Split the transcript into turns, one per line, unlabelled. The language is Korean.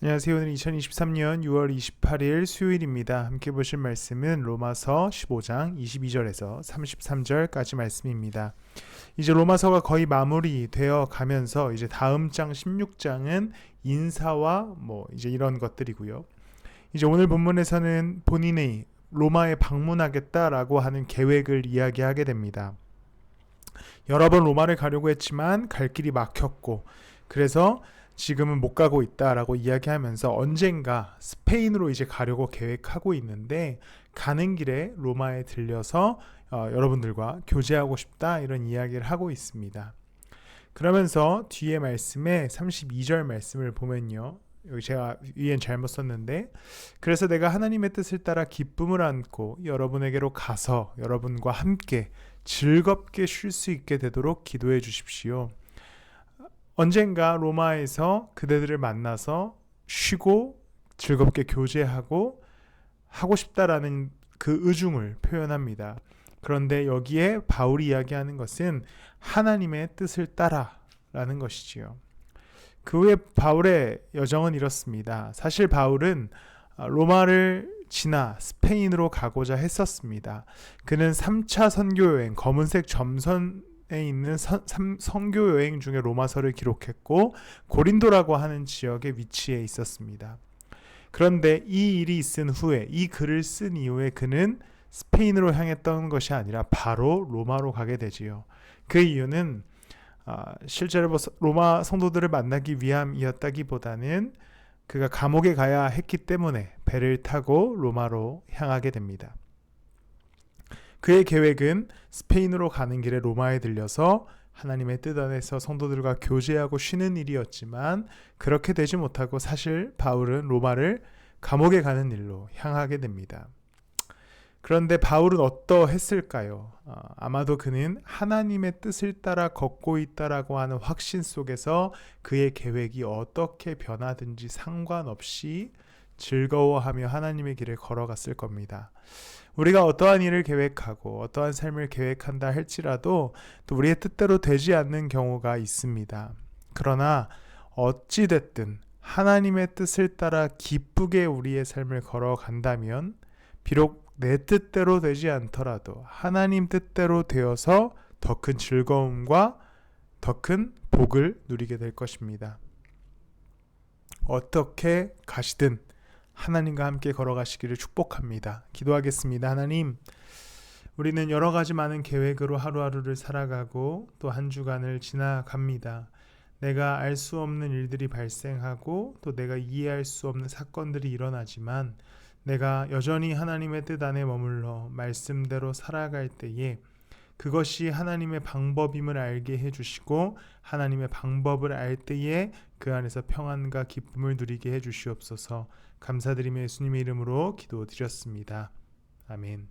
안녕하세요. 오늘 2023년 6월 28일 수요일입니다. 함께 보실 말씀은 로마서 15장 22절에서 33절까지 말씀입니다. 이제 로마서가 거의 마무리되어 가면서 이제 다음 장 16장은 인사와 이제 이런 것들이고요. 이제 오늘 본문에서는 본인이 로마에 방문하겠다라고 하는 계획을 이야기하게 됩니다. 여러 번 로마를 가려고 했지만 갈 길이 막혔고, 그래서 지금은 못 가고 있다라고 이야기하면서 언젠가 스페인으로 이제 가려고 계획하고 있는데, 가는 길에 로마에 들려서 여러분들과 교제하고 싶다, 이런 이야기를 하고 있습니다. 그러면서 뒤에 말씀에 32절 말씀을 보면요, 여기 제가 위엔 잘못 썼는데, 그래서 내가 하나님의 뜻을 따라 기쁨을 안고 여러분에게로 가서 여러분과 함께 즐겁게 쉴 수 있게 되도록 기도해 주십시오. 언젠가 로마에서 그대들을 만나서 쉬고 즐겁게 교제하고 하고 싶다라는 그 의중을 표현합니다. 그런데 여기에 바울이 이야기하는 것은 하나님의 뜻을 따라라는 것이지요. 그 후에 바울의 여정은 이렇습니다. 사실 바울은 로마를 지나 스페인으로 가고자 했었습니다. 그는 3차 선교여행, 검은색 점선에 있는 선교여행 중에 로마서를 기록했고, 고린도라고 하는 지역에 위치해 있었습니다. 그런데 이 일이 있은 후에, 이 글을 쓴 이후에 그는 스페인으로 향했던 것이 아니라 바로 로마로 가게 되지요. 그 이유는 실제로 로마 성도들을 만나기 위함이었다기보다는 그가 감옥에 가야 했기 때문에 배를 타고 로마로 향하게 됩니다. 그의 계획은 스페인으로 가는 길에 로마에 들려서 하나님의 뜻 안에서 성도들과 교제하고 쉬는 일이었지만, 그렇게 되지 못하고 사실 바울은 로마를 감옥에 가는 일로 향하게 됩니다. 그런데 바울은 어떠했을까요? 아마도 그는 하나님의 뜻을 따라 걷고 있다라고 하는 확신 속에서 그의 계획이 어떻게 변하든지 상관없이 즐거워하며 하나님의 길을 걸어갔을 겁니다. 우리가 어떠한 일을 계획하고 어떠한 삶을 계획한다 할지라도 또 우리의 뜻대로 되지 않는 경우가 있습니다. 그러나 어찌됐든 하나님의 뜻을 따라 기쁘게 우리의 삶을 걸어간다면, 비록 내 뜻대로 되지 않더라도 하나님 뜻대로 되어서 더 큰 즐거움과 더 큰 복을 누리게 될 것입니다. 어떻게 가시든 하나님과 함께 걸어가시기를 축복합니다. 기도하겠습니다. 하나님, 우리는 여러 가지 많은 계획으로 하루하루를 살아가고 또 한 주간을 지나갑니다. 내가 알 수 없는 일들이 발생하고 또 내가 이해할 수 없는 사건들이 일어나지만, 내가 여전히 하나님의 뜻 안에 머물러 말씀대로 살아갈 때에 그것이 하나님의 방법임을 알게 해주시고, 하나님의 방법을 알 때에 그 안에서 평안과 기쁨을 누리게 해주시옵소서. 감사드리며 예수님의 이름으로 기도드렸습니다. 아멘.